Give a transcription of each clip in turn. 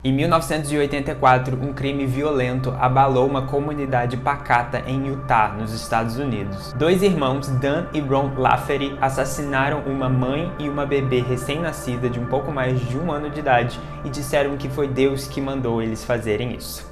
Em 1984, um crime violento abalou uma comunidade pacata em Utah, nos Estados Unidos. Dois irmãos, Dan e Ron Lafferty, assassinaram uma mãe e uma bebê recém-nascida de um pouco mais de 1 ano de idade e disseram que foi Deus que mandou eles fazerem isso.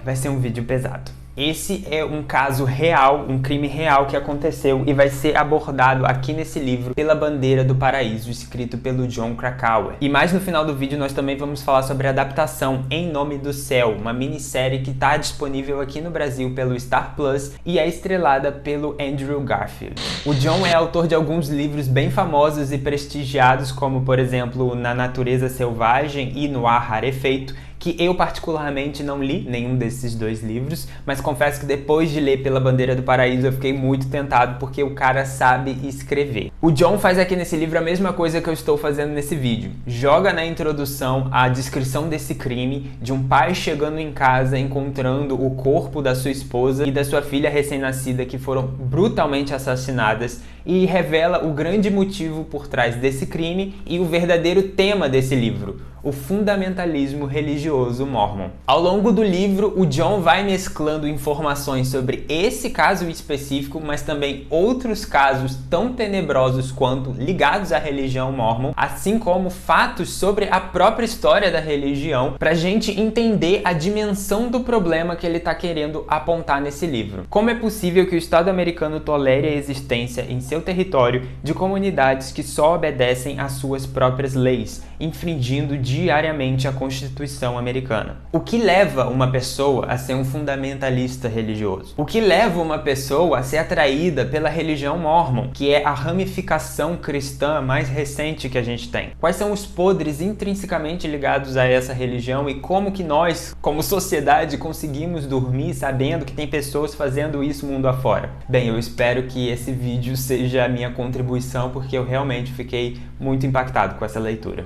Vai ser um vídeo pesado. Esse é um caso real, um crime real que aconteceu e vai ser abordado aqui nesse livro Pela Bandeira do Paraíso, escrito pelo Jon Krakauer. E mais no final do vídeo nós também vamos falar sobre a adaptação Em Nome do Céu, uma minissérie que está disponível aqui no Brasil pelo Star Plus e é estrelada pelo Andrew Garfield. O Jon é autor de alguns livros bem famosos e prestigiados, como por exemplo Na Natureza Selvagem e No Ar Rarefeito, que eu particularmente não li nenhum desses dois livros, mas confesso que depois de ler Pela Bandeira do Paraíso eu fiquei muito tentado porque o cara sabe escrever. O Jon faz aqui nesse livro a mesma coisa que eu estou fazendo nesse vídeo. Joga na introdução a descrição desse crime, de um pai chegando em casa encontrando o corpo da sua esposa e da sua filha recém-nascida que foram brutalmente assassinadas e revela o grande motivo por trás desse crime e o verdadeiro tema desse livro: o fundamentalismo religioso mórmon. Ao longo do livro, o Jon vai mesclando informações sobre esse caso específico, mas também outros casos tão tenebrosos quanto ligados à religião mórmon, assim como fatos sobre a própria história da religião, pra gente entender a dimensão do problema que ele tá querendo apontar nesse livro. Como é possível que o Estado americano tolere a existência em seu território de comunidades que só obedecem às suas próprias leis, infringindo diariamente a Constituição americana? O que leva uma pessoa a ser um fundamentalista religioso? O que leva uma pessoa a ser atraída pela religião mórmon, que é a ramificação cristã mais recente que a gente tem? Quais são os podres intrinsecamente ligados a essa religião e como que nós, como sociedade, conseguimos dormir sabendo que tem pessoas fazendo isso mundo afora? Bem, eu espero que esse vídeo seja a minha contribuição, porque eu realmente fiquei muito impactado com essa leitura.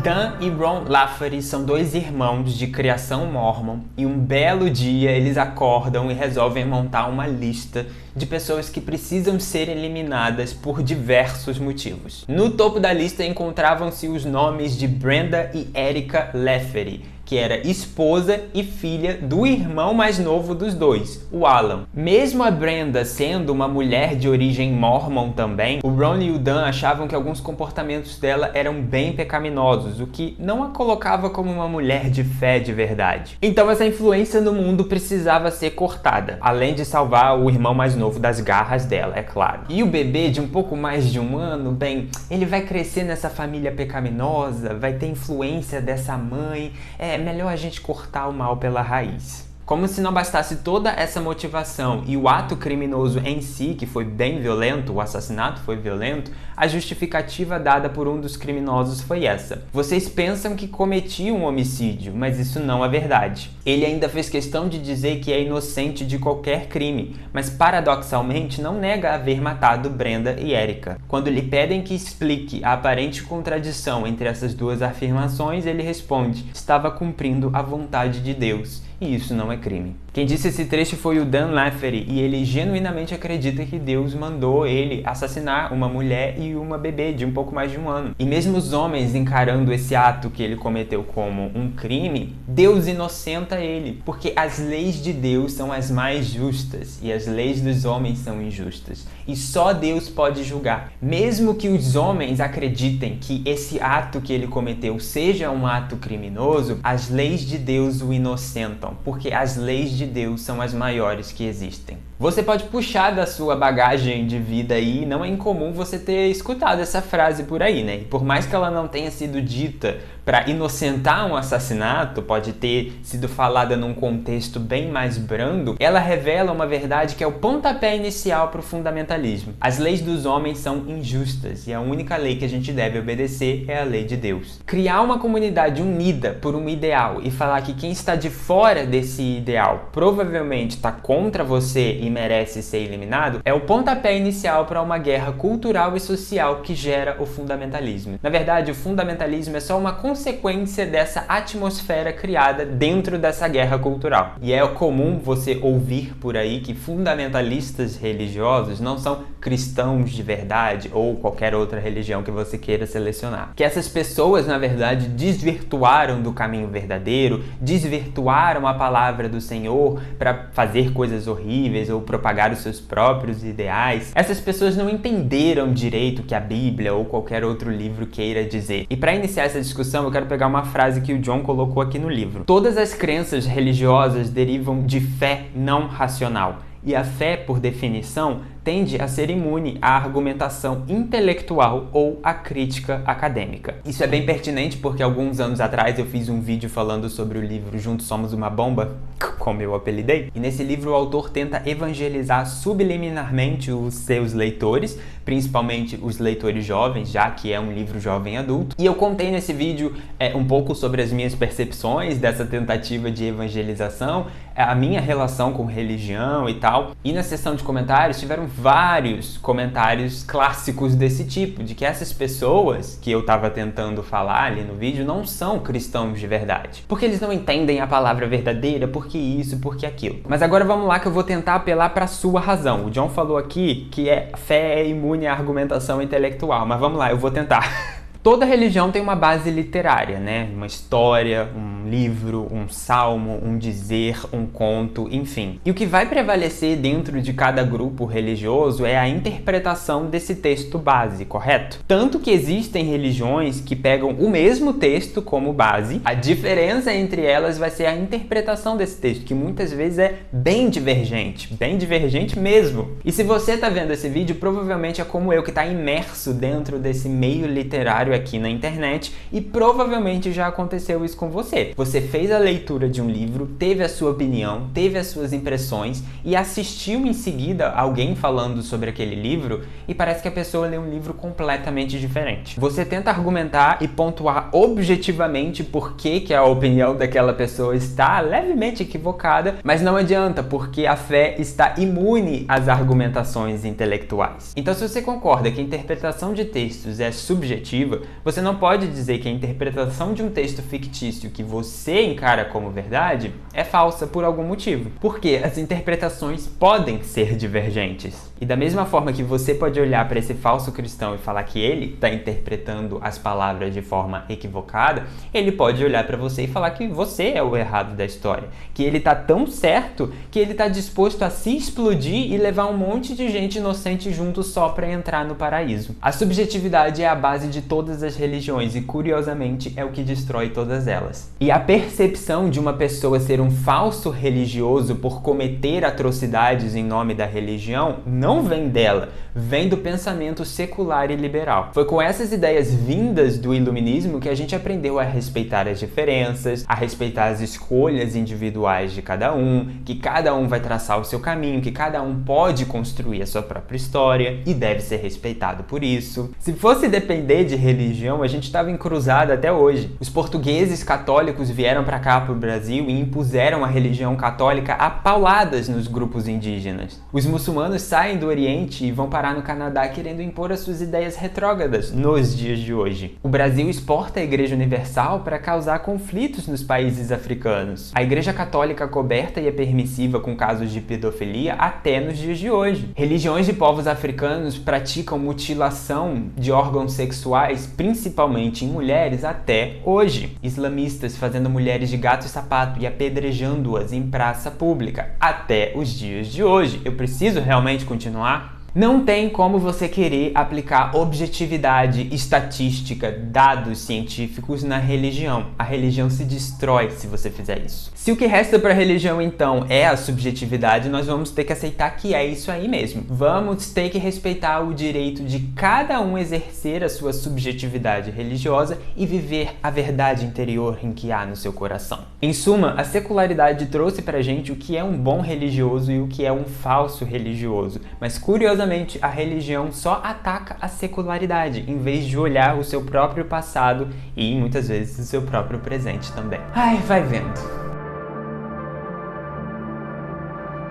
Dan e Ron Lafferty são dois irmãos de criação mórmon e um belo dia eles acordam e resolvem montar uma lista de pessoas que precisam ser eliminadas por diversos motivos. No topo da lista encontravam-se os nomes de Brenda e Erica Lafferty, que era esposa e filha do irmão mais novo dos dois, o Alan. Mesmo a Brenda sendo uma mulher de origem mórmon também, o Ron e o Dan achavam que alguns comportamentos dela eram bem pecaminosos, o que não a colocava como uma mulher de fé de verdade. Então essa influência no mundo precisava ser cortada, além de salvar o irmão mais novo das garras dela, é claro. E o bebê de um pouco mais de 1 ano, bem, ele vai crescer nessa família pecaminosa, vai ter influência dessa mãe, é melhor a gente cortar o mal pela raiz. Como se não bastasse toda essa motivação e o ato criminoso em si, que foi bem violento, o assassinato foi violento, a justificativa dada por um dos criminosos foi essa: vocês pensam que cometi um homicídio, mas isso não é verdade. Ele ainda fez questão de dizer que é inocente de qualquer crime, mas paradoxalmente não nega haver matado Brenda e Erica. Quando lhe pedem que explique a aparente contradição entre essas duas afirmações, ele responde: estava cumprindo a vontade de Deus. E isso não é crime. Quem disse esse trecho foi o Dan Lafferty, e ele genuinamente acredita que Deus mandou ele assassinar uma mulher e uma bebê de um pouco mais de 1 ano. E mesmo os homens encarando esse ato que ele cometeu como um crime, Deus inocenta ele, porque as leis de Deus são as mais justas e as leis dos homens são injustas. E só Deus pode julgar. Mesmo que os homens acreditem que esse ato que ele cometeu seja um ato criminoso, as leis de Deus o inocentam, porque as leis de Deus são as maiores que existem. Você pode puxar da sua bagagem de vida aí, não é incomum você ter escutado essa frase por aí, né? E por mais que ela não tenha sido dita para inocentar um assassinato, pode ter sido falada num contexto bem mais brando, ela revela uma verdade que é o pontapé inicial para o fundamentalismo. As leis dos homens são injustas e a única lei que a gente deve obedecer é a lei de Deus. Criar uma comunidade unida por um ideal e falar que quem está de fora desse ideal provavelmente está contra você e merece ser eliminado, é o pontapé inicial para uma guerra cultural e social que gera o fundamentalismo. Na verdade, o fundamentalismo é só uma consequência dessa atmosfera criada dentro dessa guerra cultural. E é comum você ouvir por aí que fundamentalistas religiosos não são cristãos de verdade ou qualquer outra religião que você queira selecionar. Que essas pessoas, na verdade, desvirtuaram do caminho verdadeiro, desvirtuaram a palavra do Senhor para fazer coisas horríveis ou propagar os seus próprios ideais. Essas pessoas não entenderam direito o que a Bíblia ou qualquer outro livro queira dizer. E para iniciar essa discussão, eu quero pegar uma frase que o John colocou aqui no livro. Todas as crenças religiosas derivam de fé não racional. E a fé, por definição, tende a ser imune à argumentação intelectual ou à crítica acadêmica. Isso é bem pertinente porque alguns anos atrás eu fiz um vídeo falando sobre o livro Juntos Somos uma Bomba, como eu apelidei, e nesse livro o autor tenta evangelizar subliminarmente os seus leitores, principalmente os leitores jovens, já que é um livro jovem adulto. E eu contei nesse vídeo um pouco sobre as minhas percepções dessa tentativa de evangelização, a minha relação com religião e tal. E na seção de comentários tiveram vários comentários clássicos desse tipo, de que essas pessoas que eu estava tentando falar ali no vídeo não são cristãos de verdade. Porque eles não entendem a palavra verdadeira, porque isso, porque aquilo. Mas agora vamos lá que eu vou tentar apelar para a sua razão. O John falou aqui que fé é imune à argumentação intelectual, mas vamos lá, eu vou tentar. Toda religião tem uma base literária, né? Uma história, um livro, um salmo, um dizer, um conto, enfim. E o que vai prevalecer dentro de cada grupo religioso é a interpretação desse texto base, correto? Tanto que existem religiões que pegam o mesmo texto como base, a diferença entre elas vai ser a interpretação desse texto, que muitas vezes é bem divergente mesmo. E se você está vendo esse vídeo, provavelmente é como eu, que está imerso dentro desse meio literário aqui na internet, e provavelmente já aconteceu isso com você. Você fez a leitura de um livro, teve a sua opinião, teve as suas impressões e assistiu em seguida alguém falando sobre aquele livro e parece que a pessoa lê um livro completamente diferente. Você tenta argumentar e pontuar objetivamente por que a opinião daquela pessoa está levemente equivocada, mas não adianta, porque a fé está imune às argumentações intelectuais. Então, se você concorda que a interpretação de textos é subjetiva, você não pode dizer que a interpretação de um texto fictício que você encara como verdade é falsa por algum motivo. Porque as interpretações podem ser divergentes. E da mesma forma que você pode olhar para esse falso cristão e falar que ele está interpretando as palavras de forma equivocada, ele pode olhar para você e falar que você é o errado da história. Que ele está tão certo que ele está disposto a se explodir e levar um monte de gente inocente junto só para entrar no paraíso. A subjetividade é a base de todas as religiões e, curiosamente, é o que destrói todas elas. E a percepção de uma pessoa ser um falso religioso por cometer atrocidades em nome da religião não vem dela, vem do pensamento secular e liberal. Foi com essas ideias vindas do iluminismo que a gente aprendeu a respeitar as diferenças, a respeitar as escolhas individuais de cada um, que cada um vai traçar o seu caminho, que cada um pode construir a sua própria história e deve ser respeitado por isso. Se fosse depender de religião, a gente estava encruzado até hoje. Os portugueses católicos vieram para cá, para o Brasil, e impuseram a religião católica a pauladas nos grupos indígenas. Os muçulmanos saem do Oriente e vão parar no Canadá querendo impor as suas ideias retrógradas nos dias de hoje. O Brasil exporta a Igreja Universal para causar conflitos nos países africanos. A Igreja Católica coberta e é permissiva com casos de pedofilia até nos dias de hoje. Religiões de povos africanos praticam mutilação de órgãos sexuais, principalmente em mulheres, até hoje. Islamistas fazendo mulheres de gato e sapato e apedrejando-as em praça pública, até os dias de hoje. Eu preciso realmente continuar? Não tem como você querer aplicar objetividade, estatística, dados científicos na religião. A religião se destrói se você fizer isso. Se o que resta para a religião, então, é a subjetividade, nós vamos ter que aceitar que é isso aí mesmo. Vamos ter que respeitar o direito de cada um exercer a sua subjetividade religiosa e viver a verdade interior em que há no seu coração. Em suma, a secularidade trouxe pra gente o que é um bom religioso e o que é um falso religioso. Mas, curiosamente, a religião só ataca a secularidade, em vez de olhar o seu próprio passado e, muitas vezes, o seu próprio presente também. Ai, vai vendo.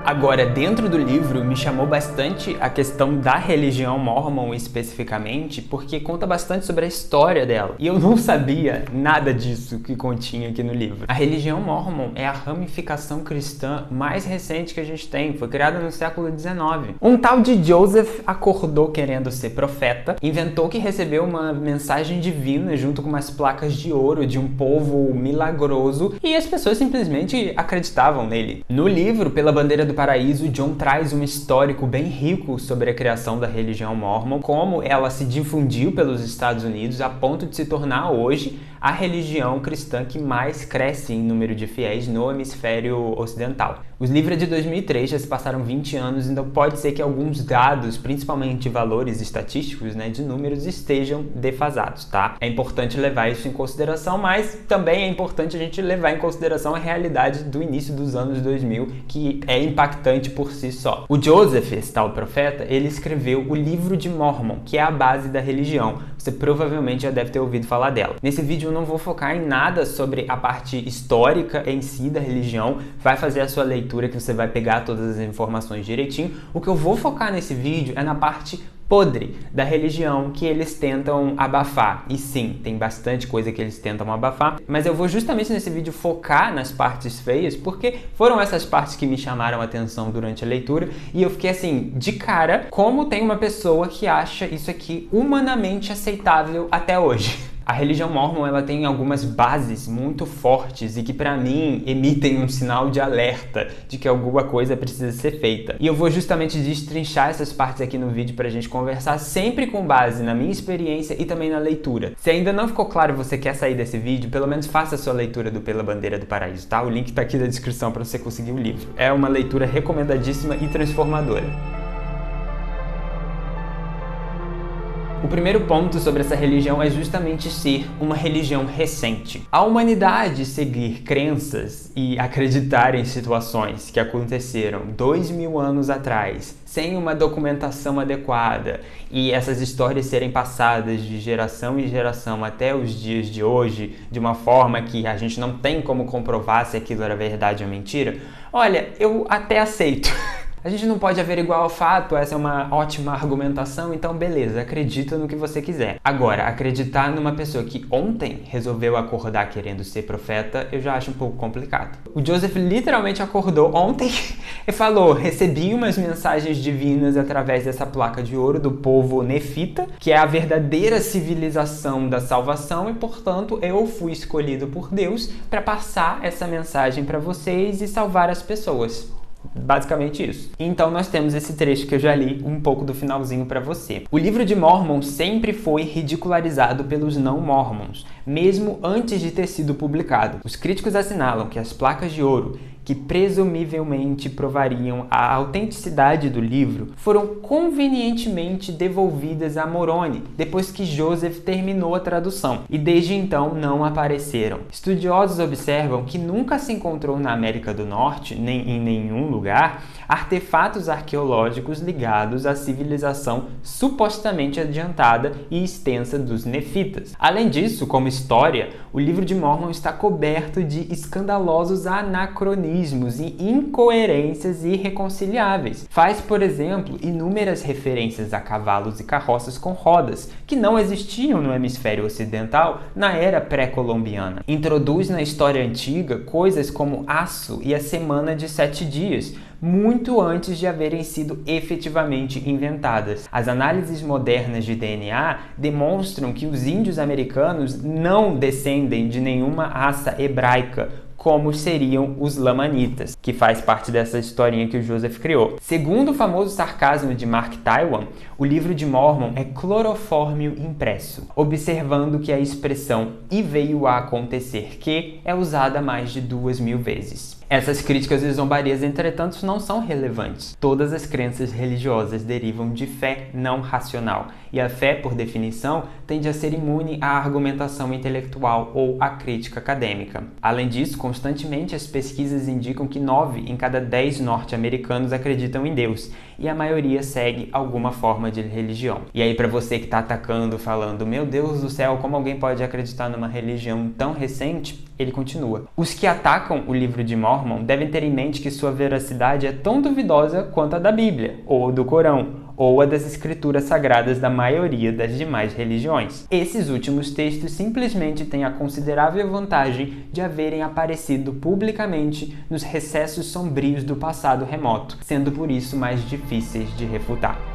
Agora, dentro do livro, me chamou bastante a questão da religião mórmon especificamente, porque conta bastante sobre a história dela. E eu não sabia nada disso que continha aqui no livro. A religião mórmon é a ramificação cristã mais recente que a gente tem. Foi criada no século XIX. Um tal de Joseph acordou querendo ser profeta, inventou que recebeu uma mensagem divina junto com umas placas de ouro de um povo milagroso e as pessoas simplesmente acreditavam nele. No livro, Pela Bandeira do Paraíso, John traz um histórico bem rico sobre a criação da religião mórmon, como ela se difundiu pelos Estados Unidos a ponto de se tornar hoje a religião cristã que mais cresce em número de fiéis no hemisfério ocidental. Os livros de 2003 já se passaram 20 anos, então pode ser que alguns dados, principalmente valores estatísticos, de números, estejam defasados, tá? É importante levar isso em consideração, mas também é importante a gente levar em consideração a realidade do início dos anos 2000, que é impactante por si só. O Joseph, esse tal profeta, ele escreveu o Livro de Mórmon, que é a base da religião. Você provavelmente já deve ter ouvido falar dela. Nesse vídeo eu não vou focar em nada sobre a parte histórica em si da religião, vai fazer a sua leitura que você vai pegar todas as informações direitinho. O que eu vou focar nesse vídeo é na parte podre da religião que eles tentam abafar. E sim, tem bastante coisa que eles tentam abafar, mas eu vou justamente nesse vídeo focar nas partes feias, porque foram essas partes que me chamaram a atenção durante a leitura, e eu fiquei assim, de cara, como tem uma pessoa que acha isso aqui humanamente aceitável até hoje. A religião mórmon, ela tem algumas bases muito fortes e que para mim emitem um sinal de alerta de que alguma coisa precisa ser feita. E eu vou justamente destrinchar essas partes aqui no vídeo pra gente conversar, sempre com base na minha experiência e também na leitura. Se ainda não ficou claro e você quer sair desse vídeo, pelo menos faça a sua leitura do Pela Bandeira do Paraíso, tá? O link tá aqui na descrição para você conseguir o livro. É uma leitura recomendadíssima e transformadora. O primeiro ponto sobre essa religião é justamente ser uma religião recente. A humanidade seguir crenças e acreditar em situações que aconteceram 2000 anos atrás, sem uma documentação adequada, e essas histórias serem passadas de geração em geração até os dias de hoje, de uma forma que a gente não tem como comprovar se aquilo era verdade ou mentira, olha, eu até aceito. A gente não pode averiguar o fato, essa é uma ótima argumentação, então beleza, acredita no que você quiser. Agora, acreditar numa pessoa que ontem resolveu acordar querendo ser profeta, eu já acho um pouco complicado. O Joseph literalmente acordou ontem e falou, recebi umas mensagens divinas através dessa placa de ouro do povo nefita, que é a verdadeira civilização da salvação e, portanto, eu fui escolhido por Deus para passar essa mensagem para vocês e salvar as pessoas. Basicamente isso. Então nós temos esse trecho que eu já li um pouco do finalzinho para você. O livro de Mórmon sempre foi ridicularizado pelos não mórmons, mesmo antes de ter sido publicado. Os críticos assinalam que as placas de ouro, que presumivelmente provariam a autenticidade do livro, foram convenientemente devolvidas a Moroni depois que Joseph terminou a tradução, e desde então não apareceram. Estudiosos observam que nunca se encontrou na América do Norte, nem em nenhum lugar, artefatos arqueológicos ligados à civilização supostamente adiantada e extensa dos nefitas. Além disso, como história, o livro de Mórmon está coberto de escandalosos anacronismos e incoerências irreconciliáveis. Faz, por exemplo, inúmeras referências a cavalos e carroças com rodas, que não existiam no hemisfério ocidental na era pré-colombiana. Introduz na história antiga coisas como aço e a semana de 7 dias, muito antes de haverem sido efetivamente inventadas. As análises modernas de DNA demonstram que os índios americanos não descendem de nenhuma raça hebraica, como seriam os lamanitas, que faz parte dessa historinha que o Joseph criou. Segundo o famoso sarcasmo de Mark Twain, o livro de Mórmon é clorofórmio impresso, observando que a expressão "e veio a acontecer que" é usada mais de 2000 vezes. Essas críticas e zombarias, entretanto, não são relevantes. Todas as crenças religiosas derivam de fé não racional, e a fé, por definição, tende a ser imune à argumentação intelectual ou à crítica acadêmica. Além disso, constantemente as pesquisas indicam que 9 em cada 10 norte-americanos acreditam em Deus, e a maioria segue alguma forma de religião. E aí, para você que está atacando, falando, meu Deus do céu, como alguém pode acreditar numa religião tão recente? Ele continua. Os que atacam o livro de Mórmon devem ter em mente que sua veracidade é tão duvidosa quanto a da Bíblia, ou do Corão, ou a das escrituras sagradas da maioria das demais religiões. Esses últimos textos simplesmente têm a considerável vantagem de haverem aparecido publicamente nos recessos sombrios do passado remoto, sendo por isso mais difíceis de refutar.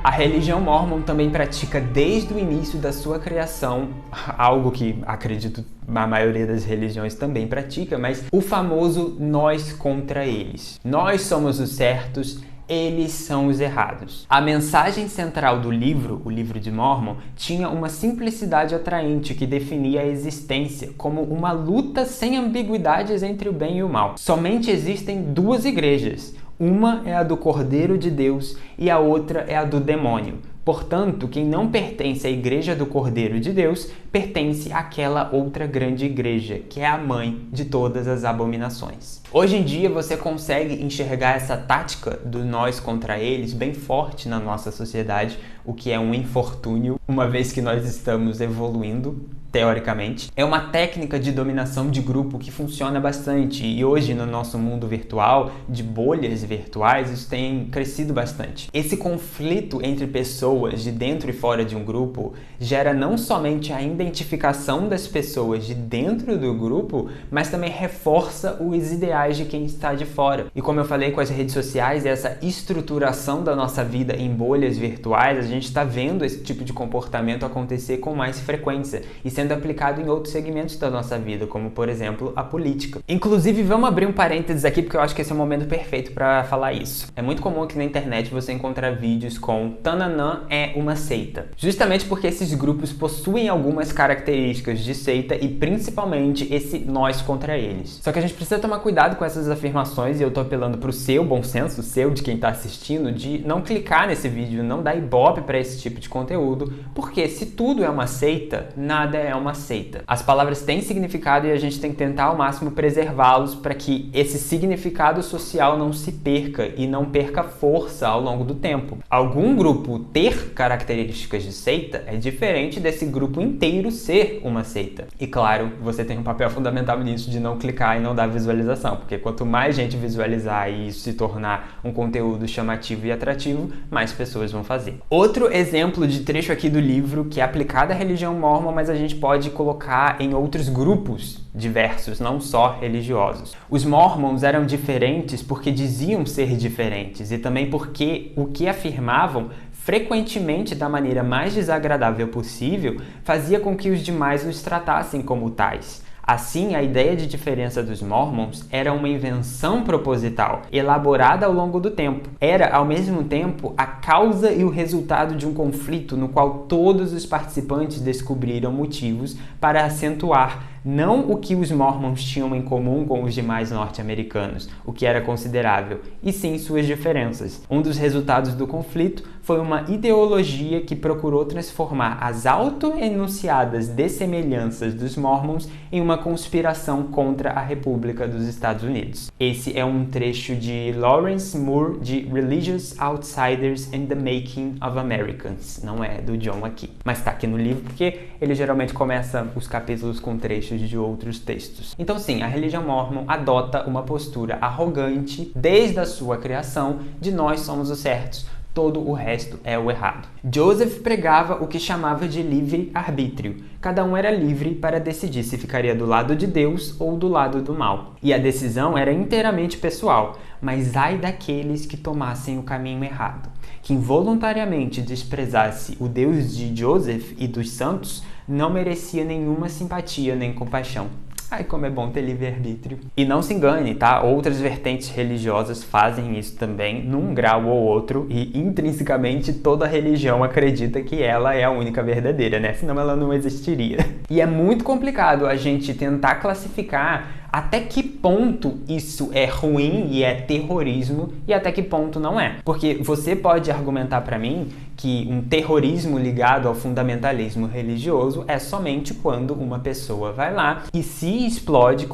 A religião mórmon também pratica desde o início da sua criação, algo que acredito a maioria das religiões também pratica, mas o famoso nós contra eles. Nós somos os certos, eles são os errados. A mensagem central do livro, o livro de Mórmon, tinha uma simplicidade atraente que definia a existência como uma luta sem ambiguidades entre o bem e o mal. Somente existem duas igrejas. Uma é a do Cordeiro de Deus e a outra é a do demônio. Portanto, quem não pertence à Igreja do Cordeiro de Deus, pertence àquela outra grande igreja, que é a mãe de todas as abominações. Hoje em dia, você consegue enxergar essa tática do nós contra eles bem forte na nossa sociedade, o que é um infortúnio, uma vez que nós estamos evoluindo, teoricamente. É uma técnica de dominação de grupo que funciona bastante e hoje no nosso mundo virtual, de bolhas virtuais, isso tem crescido bastante. Esse conflito entre pessoas de dentro e fora de um grupo gera não somente a identificação das pessoas de dentro do grupo, mas também reforça os ideais de quem está de fora. E como eu falei com as redes sociais, essa estruturação da nossa vida em bolhas virtuais, a gente está vendo esse tipo de comportamento acontecer com mais frequência e sendo aplicado em outros segmentos da nossa vida, como por exemplo a política. Inclusive, vamos abrir um parênteses aqui porque eu acho que esse é o momento perfeito para falar isso. É muito comum aqui na internet você encontrar vídeos com Tananã é uma seita, justamente porque esses grupos possuem algumas características de seita e principalmente esse nós contra eles. Só que a gente precisa tomar cuidado com essas afirmações e eu tô apelando pro seu bom senso, seu de quem tá assistindo, de não clicar nesse vídeo, não dar ibope para esse tipo de conteúdo, porque se tudo é uma seita, nada é uma seita. As palavras têm significado e a gente tem que tentar ao máximo preservá-los para que esse significado social não se perca e não perca força ao longo do tempo. Algum grupo ter características de seita é diferente desse grupo inteiro ser uma seita. E claro, você tem um papel fundamental nisso de não clicar e não dar visualização, porque quanto mais gente visualizar e isso se tornar um conteúdo chamativo e atrativo, mais pessoas vão fazer. Outro exemplo de trecho aqui do livro que é aplicado à religião mórmon, mas a gente pode colocar em outros grupos diversos, não só religiosos. Os Mormons eram diferentes porque diziam ser diferentes e também porque o que afirmavam frequentemente da maneira mais desagradável possível fazia com que os demais os tratassem como tais. Assim, a ideia de diferença dos Mormons era uma invenção proposital, elaborada ao longo do tempo. Era, ao mesmo tempo, a causa e o resultado de um conflito no qual todos os participantes descobriram motivos para acentuar não o que os Mormons tinham em comum com os demais norte-americanos, o que era considerável, e sim suas diferenças. Um dos resultados do conflito foi uma ideologia que procurou transformar as auto-enunciadas dessemelhanças dos Mormons em uma conspiração contra a República dos Estados Unidos. Esse é um trecho de Lawrence Moore de Religious Outsiders and the Making of Americans. Não é do John aqui, mas está aqui no livro porque ele geralmente começa os capítulos com trechos de outros textos. Então sim, a religião mórmon adota uma postura arrogante desde a sua criação de nós somos os certos, todo o resto é o errado. Joseph pregava o que chamava de livre-arbítrio. Cada um era livre para decidir se ficaria do lado de Deus ou do lado do mal. E a decisão era inteiramente pessoal, mas ai daqueles que tomassem o caminho errado. Quem voluntariamente desprezasse o Deus de Joseph e dos santos não merecia nenhuma simpatia nem compaixão. Ai, como é bom ter livre-arbítrio. E não se engane, tá? Outras vertentes religiosas fazem isso também, num grau ou outro, e intrinsecamente toda religião acredita que ela é a única verdadeira, né? Senão ela não existiria. E é muito complicado a gente tentar classificar até que ponto isso é ruim e é terrorismo e até que ponto não é. Porque você pode argumentar para mim que um terrorismo ligado ao fundamentalismo religioso é somente quando uma pessoa vai lá e se explode,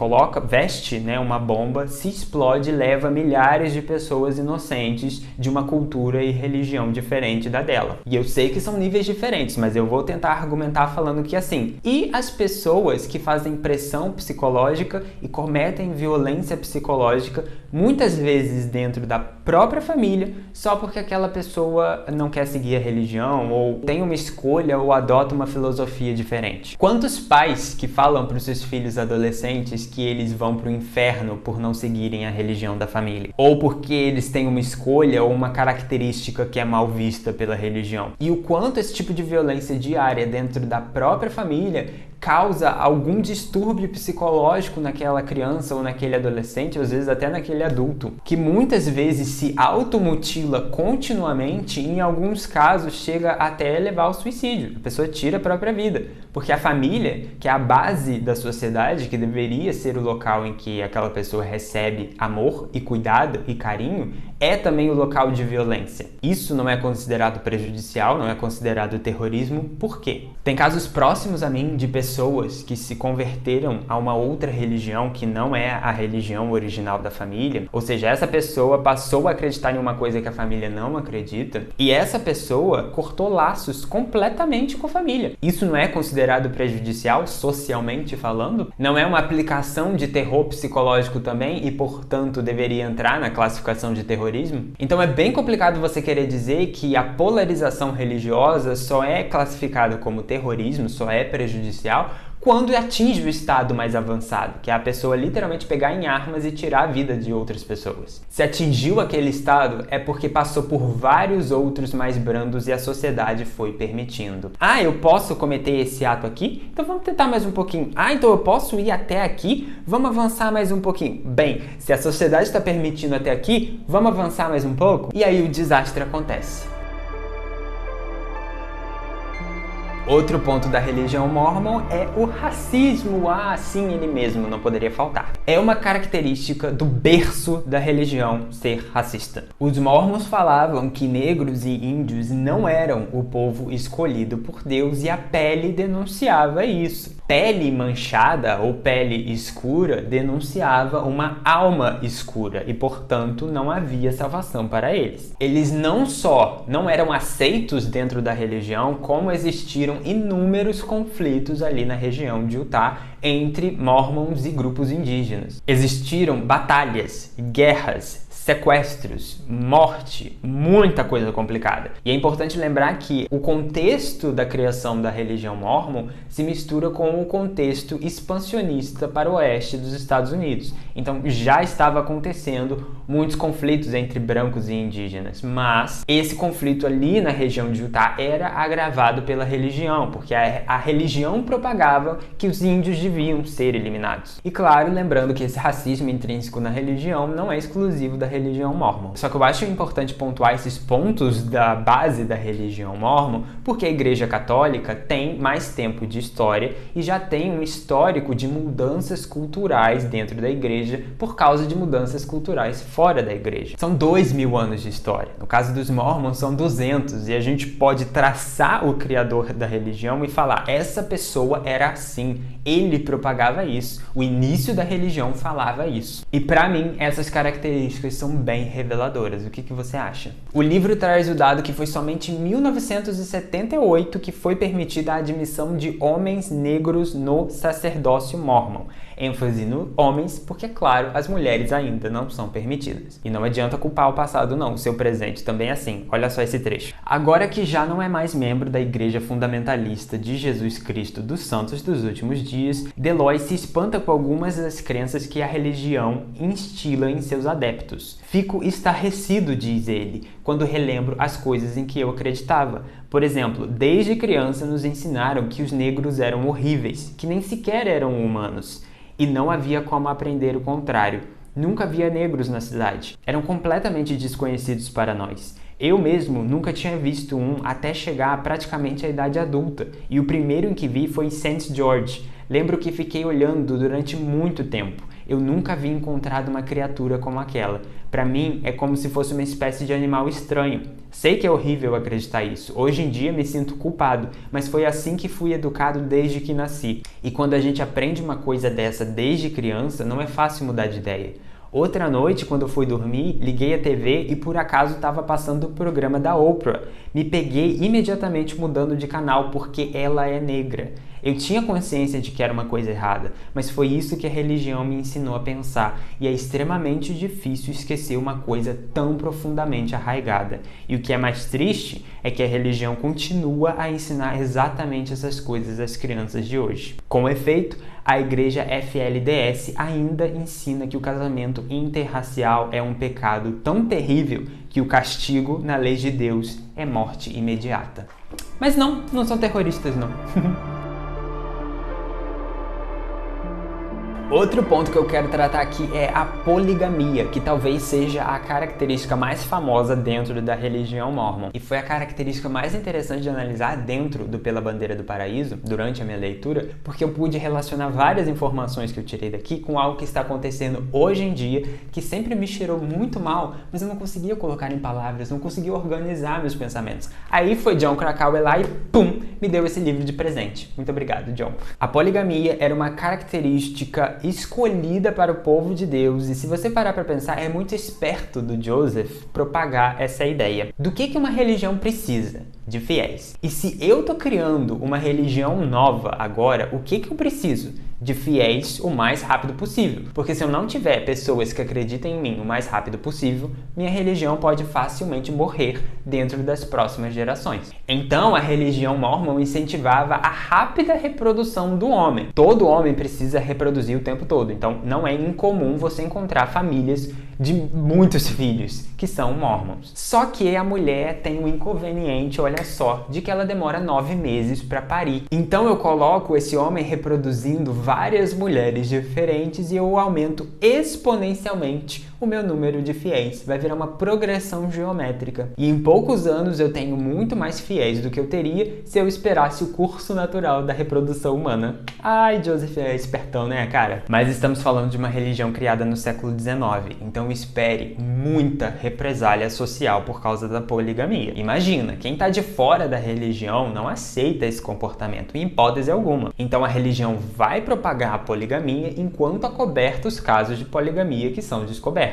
veste, né, uma bomba, se explode e leva milhares de pessoas inocentes de uma cultura e religião diferente da dela. E eu sei que são níveis diferentes, mas eu vou tentar argumentar falando que assim, e as pessoas que fazem pressão psicológica e cometem violência psicológica, muitas vezes dentro da própria família, só porque aquela pessoa não quer seguir a religião, ou tem uma escolha, ou adota uma filosofia diferente. Quantos pais que falam para os seus filhos adolescentes que eles vão para o inferno por não seguirem a religião da família? Ou porque eles têm uma escolha ou uma característica que é mal vista pela religião? E o quanto esse tipo de violência diária dentro da própria família causa algum distúrbio psicológico naquela criança ou naquele adolescente, às vezes até naquele adulto, que muitas vezes se automutila continuamente e em alguns casos chega até levar ao suicídio. A pessoa tira a própria vida, porque a família, que é a base da sociedade, que deveria ser o local em que aquela pessoa recebe amor e cuidado e carinho, é também o local de violência. Isso não é considerado prejudicial, não é considerado terrorismo. Por quê? Tem casos próximos a mim de pessoas que se converteram a uma outra religião que não é a religião original da família, ou seja, essa pessoa passou a acreditar em uma coisa que a família não acredita, e essa pessoa cortou laços completamente com a família. Isso não é considerado prejudicial, socialmente falando? Não é uma aplicação de terror psicológico também e, portanto, deveria entrar na classificação de terrorismo? Então é bem complicado você querer dizer que a polarização religiosa só é classificada como terrorismo, só é prejudicial, quando atinge o estado mais avançado, que é a pessoa literalmente pegar em armas e tirar a vida de outras pessoas. Se atingiu aquele estado, é porque passou por vários outros mais brandos e a sociedade foi permitindo. Ah, eu posso cometer esse ato aqui? Então vamos tentar mais um pouquinho. Ah, então eu posso ir até aqui? Vamos avançar mais um pouquinho. Bem, se a sociedade está permitindo até aqui, vamos avançar mais um pouco? E aí o desastre acontece. Outro ponto da religião mórmon é o racismo. Ah, sim, ele mesmo, não poderia faltar. É uma característica do berço da religião ser racista. Os mórmons falavam que negros e índios não eram o povo escolhido por Deus e a pele denunciava isso. Pele manchada ou pele escura denunciava uma alma escura e, portanto, não havia salvação para eles. Eles não só não eram aceitos dentro da religião, como existiram inúmeros conflitos ali na região de Utah entre mormons e grupos indígenas. Existiram batalhas, guerras, sequestros, morte, muita coisa complicada. E é importante lembrar que o contexto da criação da religião mórmon se mistura com o contexto expansionista para o oeste dos Estados Unidos. Então já estava acontecendo muitos conflitos entre brancos e indígenas, mas esse conflito ali na região de Utah era agravado pela religião, porque a religião propagava que os índios deviam ser eliminados. E claro, lembrando que esse racismo intrínseco na religião não é exclusivo da religião mórmon. Só que eu acho importante pontuar esses pontos da base da religião mórmon, porque a Igreja Católica tem mais tempo de história e já tem um histórico de mudanças culturais dentro da Igreja por causa de mudanças culturais fora da Igreja. São 2000 anos de história. No caso dos mórmons são 200 e a gente pode traçar o criador da religião e falar, essa pessoa era assim, ele propagava isso, o início da religião falava isso. E para mim, essas características são bem reveladoras. O que você acha? O livro traz o dado que foi somente em 1978 que foi permitida a admissão de homens negros no sacerdócio mórmon. ênfase no homens, porque, claro, as mulheres ainda não são permitidas. E não adianta culpar o passado, não. O seu presente também é assim. Olha só esse trecho. Agora que já não é mais membro da Igreja Fundamentalista de Jesus Cristo dos Santos dos Últimos Dias, Deloy se espanta com algumas das crenças que a religião instila em seus adeptos. Fico estarrecido, diz ele, quando relembro as coisas em que eu acreditava. Por exemplo, desde criança nos ensinaram que os negros eram horríveis, que nem sequer eram humanos. E não havia como aprender o contrário. Nunca havia negros na cidade. Eram completamente desconhecidos para nós. Eu mesmo nunca tinha visto um até chegar praticamente à idade adulta. E o primeiro em que vi foi em St. George. Lembro que fiquei olhando durante muito tempo. Eu nunca havia encontrado uma criatura como aquela. Para mim, é como se fosse uma espécie de animal estranho. Sei que é horrível acreditar isso. Hoje em dia me sinto culpado, mas foi assim que fui educado desde que nasci. E quando a gente aprende uma coisa dessa desde criança, não é fácil mudar de ideia. Outra noite, quando eu fui dormir, liguei a TV e por acaso estava passando o programa da Oprah. Me peguei imediatamente mudando de canal porque ela é negra. Eu tinha consciência de que era uma coisa errada, mas foi isso que a religião me ensinou a pensar, e é extremamente difícil esquecer uma coisa tão profundamente arraigada. E o que é mais triste é que a religião continua a ensinar exatamente essas coisas às crianças de hoje. Com efeito, a igreja FLDS ainda ensina que o casamento interracial é um pecado tão terrível que o castigo na lei de Deus é morte imediata. Mas não são terroristas não. Outro ponto que eu quero tratar aqui é a poligamia, que talvez seja a característica mais famosa dentro da religião mórmon. E foi a característica mais interessante de analisar dentro do Pela Bandeira do Paraíso, durante a minha leitura, porque eu pude relacionar várias informações que eu tirei daqui com algo que está acontecendo hoje em dia, que sempre me cheirou muito mal, mas eu não conseguia colocar em palavras, não conseguia organizar meus pensamentos. Aí foi Jon Krakauer lá e pum, me deu esse livro de presente. Muito obrigado, Jon. A poligamia era uma característica escolhida para o povo de Deus, e se você parar para pensar, é muito esperto do Joseph propagar essa ideia. Do que uma religião precisa? De fiéis. E se eu tô criando uma religião nova agora, o que eu preciso? De fiéis o mais rápido possível. Porque se eu não tiver pessoas que acreditem em mim o mais rápido possível, minha religião pode facilmente morrer dentro das próximas gerações. Então a religião mórmon incentivava a rápida reprodução do homem. Todo homem precisa reproduzir o tempo todo. Então não é incomum você encontrar famílias de muitos filhos que são mórmons. Só que a mulher tem um inconveniente, olha só, de que ela demora 9 meses para parir. Então eu coloco esse homem reproduzindo várias mulheres diferentes e eu aumento exponencialmente o meu número de fiéis. Vai virar uma progressão geométrica. E em poucos anos eu tenho muito mais fiéis do que eu teria se eu esperasse o curso natural da reprodução humana. Ai, Joseph é espertão, né, cara? Mas estamos falando de uma religião criada no século XIX, então espere muita represália social por causa da poligamia. Imagina, quem tá de fora da religião não aceita esse comportamento, em hipótese alguma. Então a religião vai propagar a poligamia enquanto acoberta os casos de poligamia que são descobertos.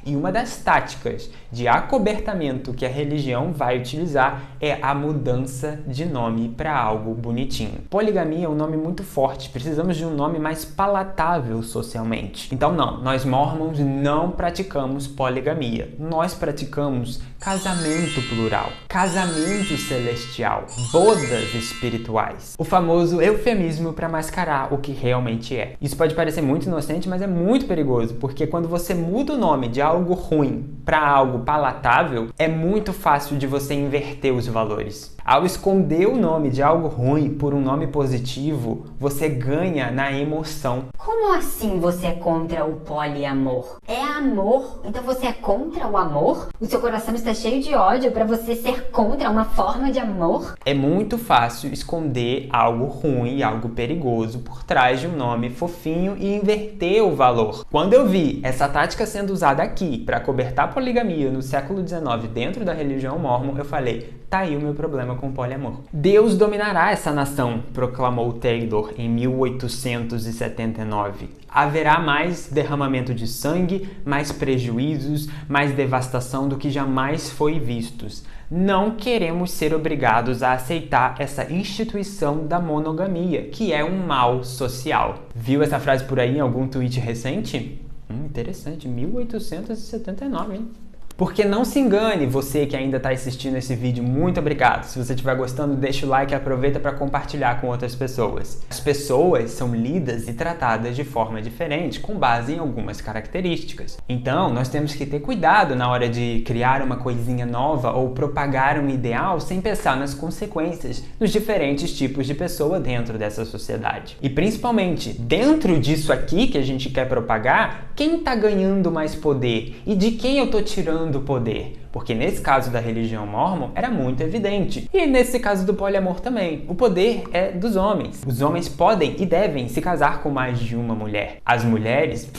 E uma das táticas de acobertamento que a religião vai utilizar é a mudança de nome para algo bonitinho. Poligamia é um nome muito forte, precisamos de um nome mais palatável socialmente. Então não, nós mormons não praticamos poligamia, nós praticamos casamento plural, casamento celestial, bodas espirituais. O famoso eufemismo para mascarar o que realmente é. Isso pode parecer muito inocente, mas é muito perigoso, porque quando você muda o nome de algo ruim para algo palatável, é muito fácil de você inverter os valores. Ao esconder o nome de algo ruim por um nome positivo, você ganha na emoção. Como assim você é contra o poliamor? É amor, então você é contra o amor? O seu coração está cheio de ódio para você ser contra uma forma de amor? É muito fácil esconder algo ruim e algo perigoso por trás de um nome fofinho e inverter o valor. Quando eu vi essa tática sendo usada aqui para cobertar a poligamia no século XIX dentro da religião mórmon, eu falei, tá aí o meu problema com o poliamor. Deus dominará essa nação, proclamou Taylor em 1879. Haverá mais derramamento de sangue, mais prejuízos, mais devastação do que jamais foi vistos. Não queremos ser obrigados a aceitar essa instituição da monogamia, que é um mal social. Viu essa frase por aí em algum tweet recente? Interessante, 1879, hein? Porque não se engane, você que ainda está assistindo esse vídeo, muito obrigado. Se você estiver gostando, deixa o like e aproveita para compartilhar com outras pessoas. As pessoas são lidas e tratadas de forma diferente, com base em algumas características. Então, nós temos que ter cuidado na hora de criar uma coisinha nova ou propagar um ideal sem pensar nas consequências dos diferentes tipos de pessoa dentro dessa sociedade. E principalmente, dentro disso aqui que a gente quer propagar, quem está ganhando mais poder? E de quem eu estou tirando buscando poder. Porque nesse caso da religião mórmon era muito evidente. E nesse caso do poliamor também. O poder é dos homens. Os homens podem e devem se casar com mais de uma mulher. As mulheres...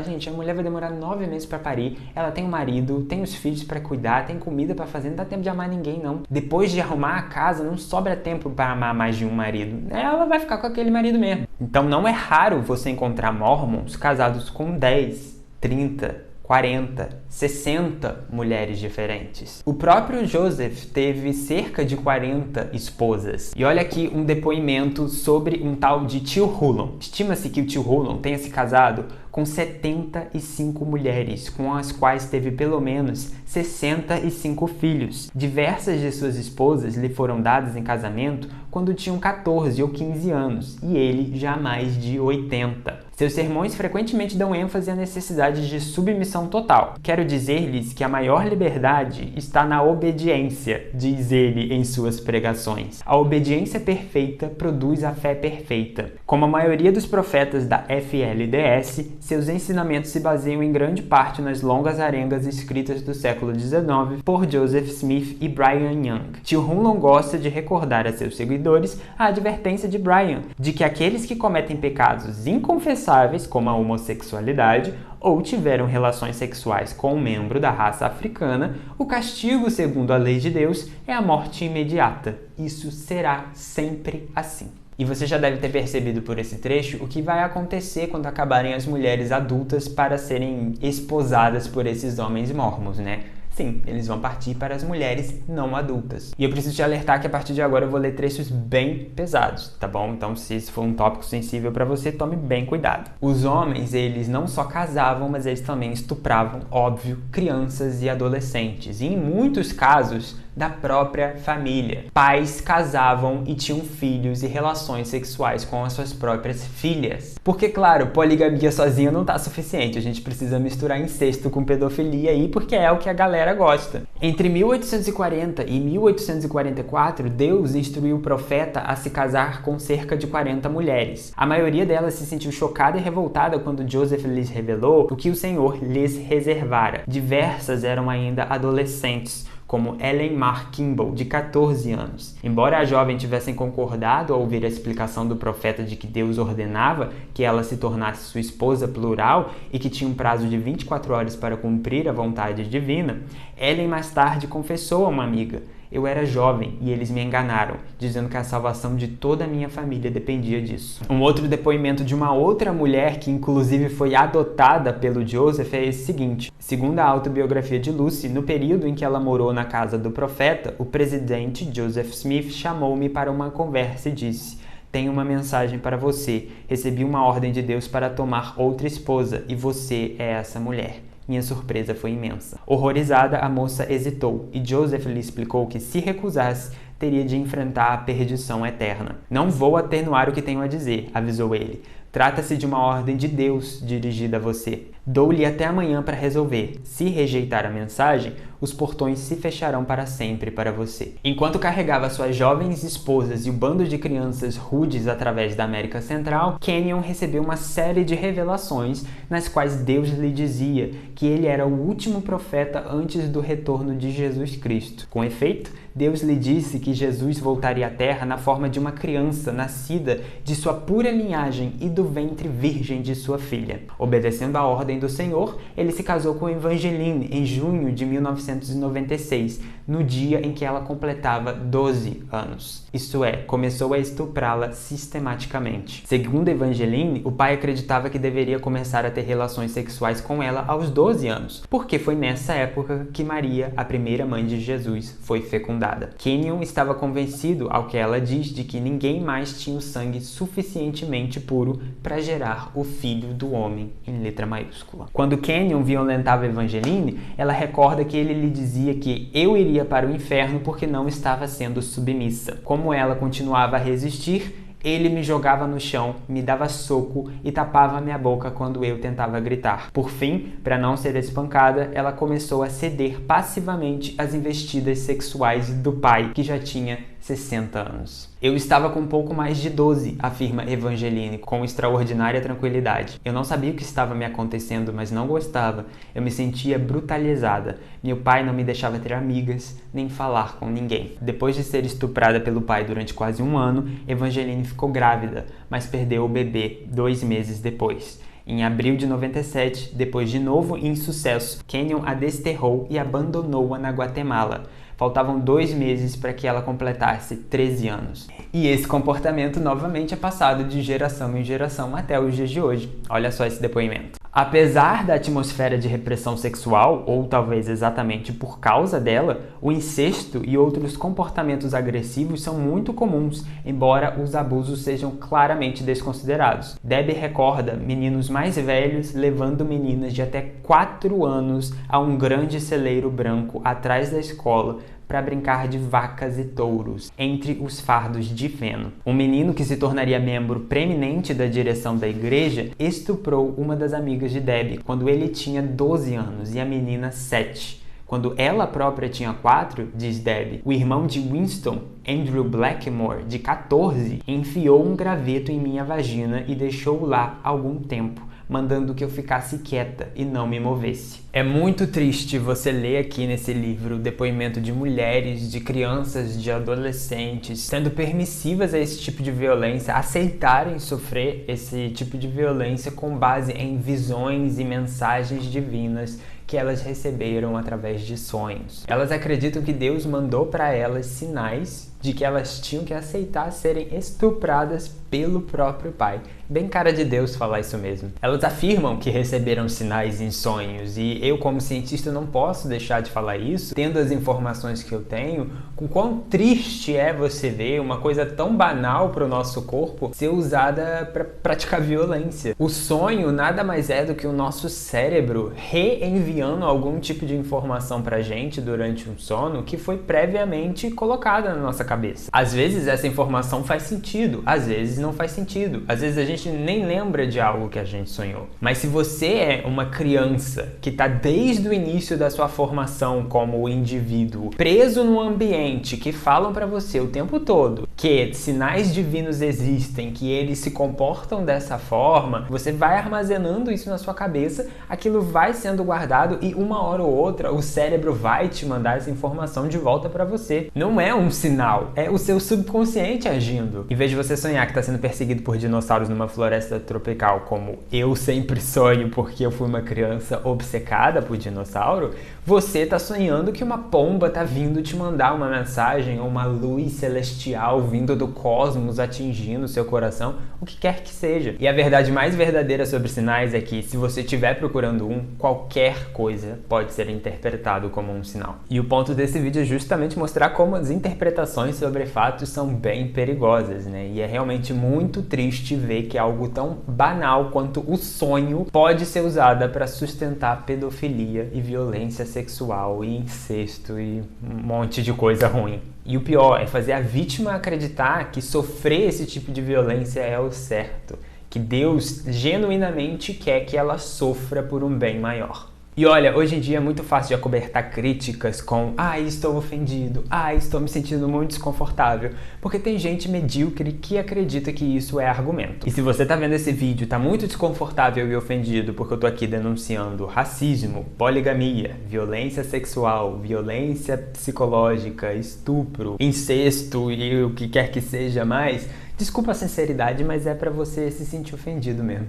gente, a mulher vai demorar 9 meses pra parir, ela tem um marido, tem os filhos pra cuidar, tem comida pra fazer, não dá tempo de amar ninguém, não. Depois de arrumar a casa, não sobra tempo pra amar mais de um marido. Ela vai ficar com aquele marido mesmo. Então não é raro você encontrar mormons casados com 10, 30, 40, 60 mulheres diferentes. O próprio Joseph teve cerca de 40 esposas. E olha aqui um depoimento sobre um tal de tio Hulon. Estima-se que o tio Hulon tenha se casado com 75 mulheres, com as quais teve pelo menos 65 filhos. Diversas de suas esposas lhe foram dadas em casamento quando tinham 14 ou 15 anos, e ele já mais de 80. Seus sermões frequentemente dão ênfase à necessidade de submissão total. Quero dizer-lhes que a maior liberdade está na obediência, diz ele em suas pregações. A obediência perfeita produz a fé perfeita. Como a maioria dos profetas da FLDS, seus ensinamentos se baseiam em grande parte nas longas arengas escritas do século XIX por Joseph Smith e Brigham Young. Tio Hulon gosta de recordar a seus seguidores a advertência de Brigham de que aqueles que cometem pecados inconfessáveis, como a homossexualidade, ou tiveram relações sexuais com um membro da raça africana, o castigo, segundo a lei de Deus, é a morte imediata. Isso será sempre assim. E você já deve ter percebido por esse trecho o que vai acontecer quando acabarem as mulheres adultas para serem esposadas por esses homens mormons, né? Sim, eles vão partir para as mulheres não adultas. E eu preciso te alertar que a partir de agora eu vou ler trechos bem pesados, tá bom? Então, se esse for um tópico sensível para você, tome bem cuidado. Os homens, eles não só casavam, mas eles também estupravam, óbvio, crianças e adolescentes. E em muitos casos, da própria família. Pais casavam e tinham filhos e relações sexuais com as suas próprias filhas. Porque, claro, poligamia sozinha não tá suficiente. A gente precisa misturar incesto com pedofilia aí, porque é o que a galera gosta. Entre 1840 e 1844, Deus instruiu o profeta a se casar com cerca de 40 mulheres. A maioria delas se sentiu chocada e revoltada quando Joseph lhes revelou o que o Senhor lhes reservara. Diversas eram ainda adolescentes, como Ellen Mar Kimball, de 14 anos. Embora a jovem tivessem concordado ao ouvir a explicação do profeta de que Deus ordenava que ela se tornasse sua esposa plural e que tinha um prazo de 24 horas para cumprir a vontade divina, Ellen mais tarde confessou a uma amiga: eu era jovem e eles me enganaram, dizendo que a salvação de toda a minha família dependia disso. Um outro depoimento de uma outra mulher, que inclusive foi adotada pelo Joseph, é esse seguinte. Segundo a autobiografia de Lucy, no período em que ela morou na casa do profeta, o presidente Joseph Smith chamou-me para uma conversa e disse: tenho uma mensagem para você. Recebi uma ordem de Deus para tomar outra esposa e você é essa mulher. Minha surpresa foi imensa. Horrorizada, a moça hesitou e Joseph lhe explicou que, se recusasse, teria de enfrentar a perdição eterna. Não vou atenuar o que tenho a dizer, avisou ele. Trata-se de uma ordem de Deus dirigida a você. Dou-lhe até amanhã para resolver. Se rejeitar a mensagem, os portões se fecharão para sempre para você. Enquanto carregava suas jovens esposas e o bando de crianças rudes através da América Central, Kenyon recebeu uma série de revelações nas quais Deus lhe dizia que ele era o último profeta antes do retorno de Jesus Cristo. Com efeito, Deus lhe disse que Jesus voltaria à Terra na forma de uma criança nascida de sua pura linhagem e do ventre virgem de sua filha. Obedecendo à ordem do Senhor, ele se casou com Evangeline em junho de 1996, no dia em que ela completava 12 anos. Isto é, começou a estuprá-la sistematicamente. Segundo Evangeline, o pai acreditava que deveria começar a ter relações sexuais com ela aos 12 anos, porque foi nessa época que Maria, a primeira mãe de Jesus, foi fecundada. Kenyon estava convencido, ao que ela diz, de que ninguém mais tinha o sangue suficientemente puro para gerar o filho do homem, em letra maiúscula. Quando Kenyon violentava Evangeline, ela recorda que ele lhe dizia que eu iria para o inferno porque não estava sendo submissa. Como ela continuava a resistir, Ele me jogava no chão, me dava soco e tapava minha boca quando eu tentava gritar. Por fim, para não ser espancada, ela começou a ceder passivamente às investidas sexuais do pai, que já tinha 60 anos. Eu estava com um pouco mais de 12, afirma Evangeline, com extraordinária tranquilidade. Eu não sabia o que estava me acontecendo, mas não gostava. Eu me sentia brutalizada. Meu pai não me deixava ter amigas, nem falar com ninguém. Depois de ser estuprada pelo pai durante quase um ano, Evangeline ficou grávida, mas perdeu o bebê 2 meses depois. Em abril de 97, depois de novo insucesso, Kenyon a desterrou e abandonou-a na Guatemala. Faltavam 2 meses para que ela completasse 13 anos. E esse comportamento novamente é passado de geração em geração até os dias de hoje. Olha só esse depoimento. Apesar da atmosfera de repressão sexual, ou talvez exatamente por causa dela, o incesto e outros comportamentos agressivos são muito comuns, embora os abusos sejam claramente desconsiderados. Debbie recorda meninos mais velhos levando meninas de até 4 anos a um grande celeiro branco atrás da escola para brincar de vacas e touros, entre os fardos de feno. Um menino que se tornaria membro preeminente da direção da igreja estuprou uma das amigas de Debbie quando ele tinha 12 anos e a menina 7. Quando ela própria tinha 4, diz Debbie, o irmão de Winston, Andrew Blackmore, de 14, enfiou um graveto em minha vagina e deixou lá algum tempo, mandando que eu ficasse quieta e não me movesse. É muito triste você ler aqui nesse livro o depoimento de mulheres, de crianças, de adolescentes, sendo permissivas a esse tipo de violência, aceitarem sofrer esse tipo de violência com base em visões e mensagens divinas que elas receberam através de sonhos. Elas acreditam que Deus mandou para elas sinais de que elas tinham que aceitar serem estupradas pelo próprio pai. Bem cara de Deus falar isso mesmo. Elas afirmam que receberam sinais em sonhos e eu, como cientista, não posso deixar de falar isso, tendo as informações que eu tenho, com quão triste é você ver uma coisa tão banal para o nosso corpo ser usada para praticar violência. O sonho nada mais é do que o nosso cérebro reenviando algum tipo de informação pra gente durante um sono que foi previamente colocada na nossa cabeça. Às vezes essa informação faz sentido, às vezes não faz sentido. Às vezes a gente nem lembra de algo que a gente sonhou. Mas se você é uma criança que está desde o início da sua formação como indivíduo preso num ambiente que falam para você o tempo todo que sinais divinos existem, que eles se comportam dessa forma, você vai armazenando isso na sua cabeça, aquilo vai sendo guardado e uma hora ou outra o cérebro vai te mandar essa informação de volta para você. Não é um sinal, é o seu subconsciente agindo. Em vez de você sonhar que está sendo perseguido por dinossauros numa floresta tropical, como eu sempre sonho porque eu fui uma criança obcecada por dinossauro, você está sonhando que uma pomba está vindo te mandar uma mensagem ou uma luz celestial vindo do cosmos atingindo o seu coração, o que quer que seja. E a verdade mais verdadeira sobre sinais é que se você estiver procurando qualquer coisa pode ser interpretado como um sinal. E o ponto desse vídeo é justamente mostrar como as interpretações sobre fatos são bem perigosas, né? E é realmente muito triste ver que algo tão banal quanto o sonho pode ser usada para sustentar pedofilia e violência sexual e incesto e um monte de coisa ruim. E o pior é fazer a vítima acreditar que sofrer esse tipo de violência é o certo, que Deus genuinamente quer que ela sofra por um bem maior. E olha, hoje em dia é muito fácil de acobertar críticas com estou ofendido, estou me sentindo muito desconfortável, porque tem gente medíocre que acredita que isso é argumento. E se você tá vendo esse vídeo, tá muito desconfortável e ofendido porque eu tô aqui denunciando racismo, poligamia, violência sexual, violência psicológica, estupro, incesto e o que quer que seja mais, desculpa a sinceridade, mas é pra você se sentir ofendido mesmo.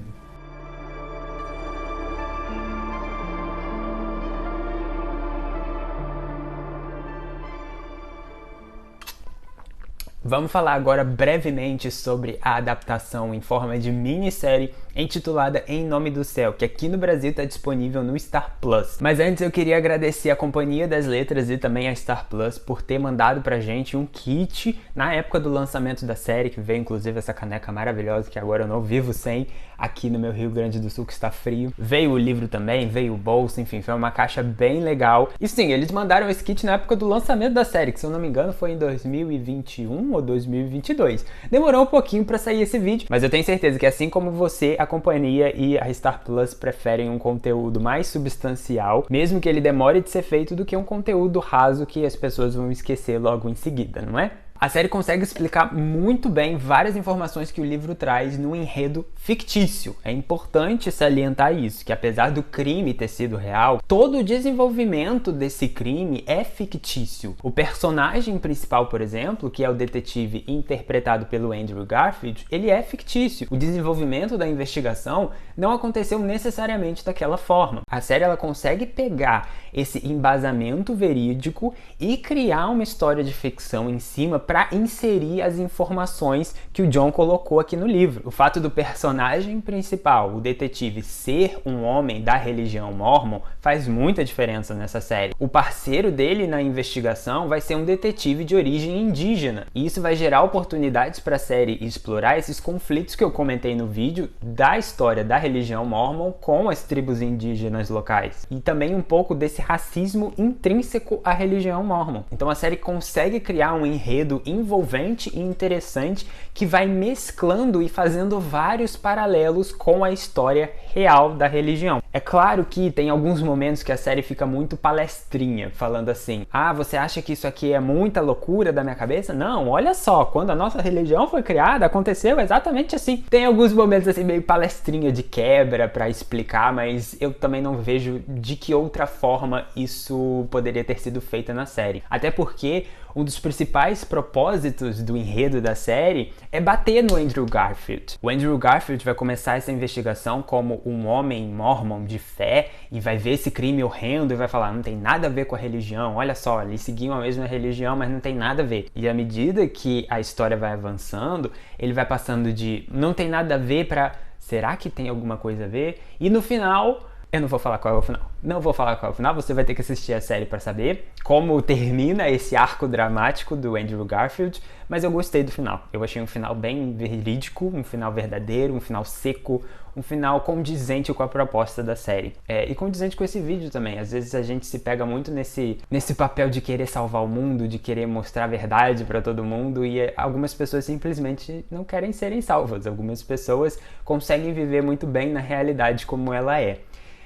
Vamos falar agora brevemente sobre a adaptação em forma de minissérie intitulada Em Nome do Céu, que aqui no Brasil está disponível no Star Plus. Mas antes eu queria agradecer a Companhia das Letras e também a Star Plus por ter mandado pra gente um kit na época do lançamento da série, que veio inclusive essa caneca maravilhosa que agora eu não vivo sem, aqui no meu Rio Grande do Sul que está frio. Veio o livro também, veio o bolso, enfim, foi uma caixa bem legal. E sim, eles mandaram esse kit na época do lançamento da série, que se eu não me engano foi em 2021 ou 2022. Demorou um pouquinho pra sair esse vídeo, mas eu tenho certeza que assim como você, a companhia e a Star Plus preferem um conteúdo mais substancial, mesmo que ele demore de ser feito, do que um conteúdo raso que as pessoas vão esquecer logo em seguida, não é? A série consegue explicar muito bem várias informações que o livro traz no enredo fictício. É importante salientar isso, que apesar do crime ter sido real, todo o desenvolvimento desse crime é fictício. O personagem principal, por exemplo, que é o detetive interpretado pelo Andrew Garfield, ele é fictício. O desenvolvimento da investigação não aconteceu necessariamente daquela forma. A série ela consegue pegar esse embasamento verídico e criar uma história de ficção em cima para inserir as informações que o John colocou aqui no livro. O fato do personagem principal, o detetive, ser um homem da religião mórmon faz muita diferença nessa série. O parceiro dele na investigação vai ser um detetive de origem indígena. E isso vai gerar oportunidades para a série explorar esses conflitos que eu comentei no vídeo da história da religião mórmon com as tribos indígenas locais. E também um pouco desse racismo intrínseco à religião mórmon. Então a série consegue criar um enredo envolvente e interessante que vai mesclando e fazendo vários paralelos com a história real da religião. É claro que tem alguns momentos que a série fica muito palestrinha, falando assim: ah, você acha que isso aqui é muita loucura da minha cabeça? Não, olha só, quando a nossa religião foi criada, aconteceu exatamente assim. Tem alguns momentos assim meio palestrinha de quebra para explicar, mas eu também não vejo de que outra forma isso poderia ter sido feito na série. Até porque um dos principais propósitos do enredo da série é bater no Andrew Garfield. O Andrew Garfield vai começar essa investigação como um homem mórmon de fé e vai ver esse crime horrendo e vai falar: não tem nada a ver com a religião, olha só, eles seguiam a mesma religião, mas não tem nada a ver. E à medida que a história vai avançando, ele vai passando de não tem nada a ver para será que tem alguma coisa a ver? E no final, eu não vou falar qual é o final. Não vou falar qual é o final, você vai ter que assistir a série para saber como termina esse arco dramático do Andrew Garfield, mas eu gostei do final. Eu achei um final bem verídico, um final verdadeiro, um final seco, um final condizente com a proposta da série. E condizente com esse vídeo também. Às vezes a gente se pega muito nesse papel de querer salvar o mundo, de querer mostrar a verdade para todo mundo, e algumas pessoas simplesmente não querem serem salvas. Algumas pessoas conseguem viver muito bem na realidade como ela é.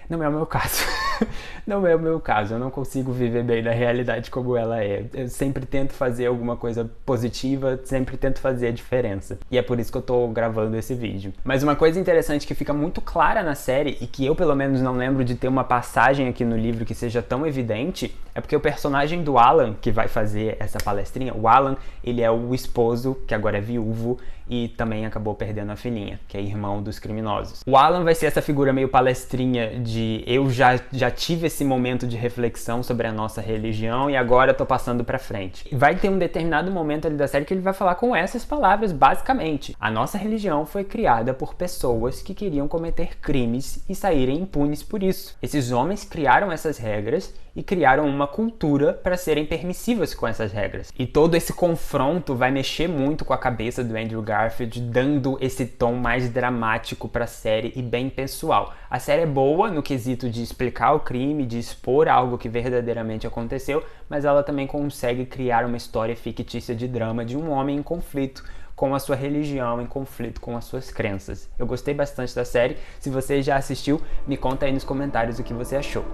Não é o meu caso. Não é o meu caso. Eu não consigo viver bem na realidade como ela é. Eu sempre tento fazer alguma coisa positiva, sempre tento fazer a diferença. E é por isso que eu tô gravando esse vídeo. Mas uma coisa interessante que fica muito clara na série, e que eu pelo menos não lembro de ter uma passagem aqui no livro que seja tão evidente, é porque o personagem do Alan, que vai fazer essa palestrinha, o Alan, ele é o esposo, que agora é viúvo, e também acabou perdendo a filhinha, que é irmão dos criminosos. O Alan vai ser essa figura meio palestrinha de eu já tive esse momento de reflexão sobre a nossa religião e agora eu tô passando pra frente. Vai ter um determinado momento ali da série que ele vai falar com essas palavras, basicamente. A nossa religião foi criada por pessoas que queriam cometer crimes e saírem impunes por isso. Esses homens criaram essas regras e criaram uma cultura para serem permissivas com essas regras. E todo esse confronto vai mexer muito com a cabeça do Andrew Garfield, dando esse tom mais dramático para a série e bem pessoal. A série é boa no quesito de explicar o crime, de expor algo que verdadeiramente aconteceu, mas ela também consegue criar uma história fictícia de drama de um homem em conflito com a sua religião, em conflito com as suas crenças. Eu gostei bastante da série. Se você já assistiu, me conta aí nos comentários o que você achou.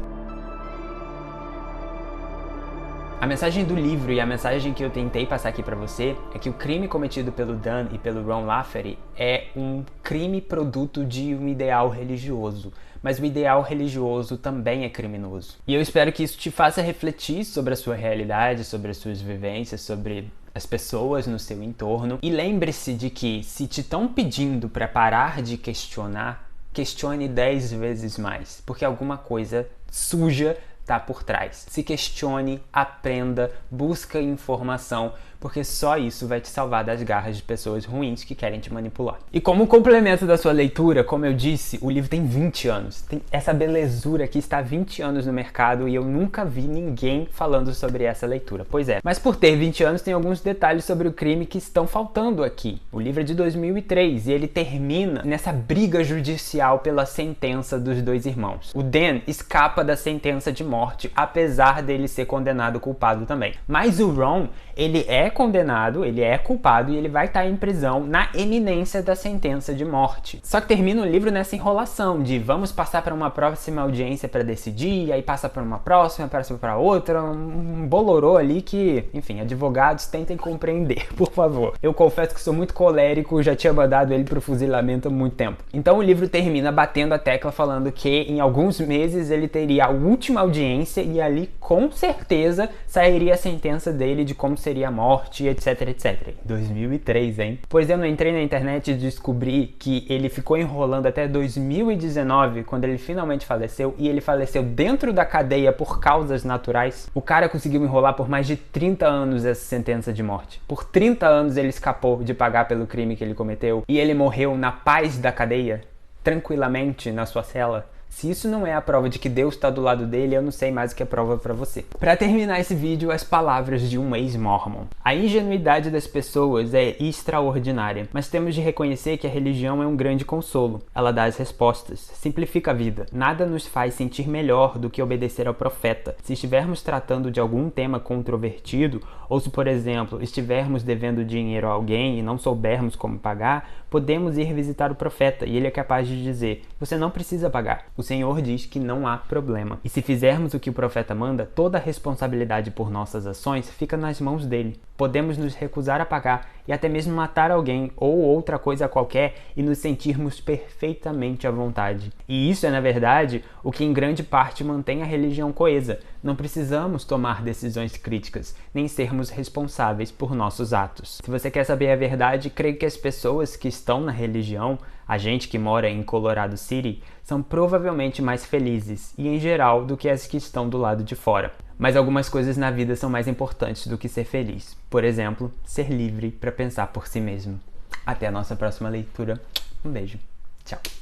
A mensagem do livro e a mensagem que eu tentei passar aqui pra você é que o crime cometido pelo Dan e pelo Ron Lafferty é um crime produto de um ideal religioso, mas o ideal religioso também é criminoso. E eu espero que isso te faça refletir sobre a sua realidade, sobre as suas vivências, sobre as pessoas no seu entorno. E lembre-se de que se te estão pedindo para parar de questionar, questione 10 vezes mais, porque alguma coisa suja tá por trás. Se questione, aprenda, busca informação, porque só isso vai te salvar das garras de pessoas ruins que querem te manipular. E como complemento da sua leitura, como eu disse, o livro tem 20 anos. Tem essa belezura que está há 20 anos no mercado e eu nunca vi ninguém falando sobre essa leitura. Pois é, mas por ter 20 anos tem alguns detalhes sobre o crime que estão faltando aqui. O livro é de 2003 e ele termina nessa briga judicial pela sentença dos dois irmãos. O Dan escapa da sentença de morte, apesar dele ser condenado culpado também. Mas o Ron, ele é condenado, ele é culpado e ele vai estar em prisão na iminência da sentença de morte. Só que termina o livro nessa enrolação de vamos passar para uma próxima audiência para decidir, aí passa para uma próxima, passa para outra, um bolorô ali que, enfim, advogados tentem compreender, por favor. Eu confesso que sou muito colérico, já tinha mandado ele pro fuzilamento há muito tempo. Então o livro termina batendo a tecla falando que em alguns meses ele teria a última audiência e ali com certeza sairia a sentença dele de como seria a morte, etc, etc. 2003, hein? Pois eu não entrei na internet e descobri que ele ficou enrolando até 2019, quando ele finalmente faleceu, e ele faleceu dentro da cadeia por causas naturais. O cara conseguiu enrolar por mais de 30 anos essa sentença de morte. Por 30 anos ele escapou de pagar pelo crime que ele cometeu e ele morreu na paz da cadeia, tranquilamente na sua cela. Se isso não é a prova de que Deus está do lado dele, eu não sei mais o que é prova para você. Para terminar esse vídeo, as palavras de um ex-mormon. A ingenuidade das pessoas é extraordinária, mas temos de reconhecer que a religião é um grande consolo. Ela dá as respostas, simplifica a vida. Nada nos faz sentir melhor do que obedecer ao profeta. Se estivermos tratando de algum tema controvertido, ou se, por exemplo, estivermos devendo dinheiro a alguém e não soubermos como pagar, podemos ir visitar o profeta e ele é capaz de dizer: você não precisa pagar. O Senhor diz que não há problema. E se fizermos o que o profeta manda, toda a responsabilidade por nossas ações fica nas mãos dele. Podemos nos recusar a pagar e até mesmo matar alguém ou outra coisa qualquer e nos sentirmos perfeitamente à vontade. E isso é, na verdade, o que em grande parte mantém a religião coesa. Não precisamos tomar decisões críticas, nem sermos responsáveis por nossos atos. Se você quer saber a verdade, creio que as pessoas que estão na religião, a gente que mora em Colorado City, são provavelmente mais felizes e em geral do que as que estão do lado de fora. Mas algumas coisas na vida são mais importantes do que ser feliz. Por exemplo, ser livre para pensar por si mesmo. Até a nossa próxima leitura. Um beijo. Tchau.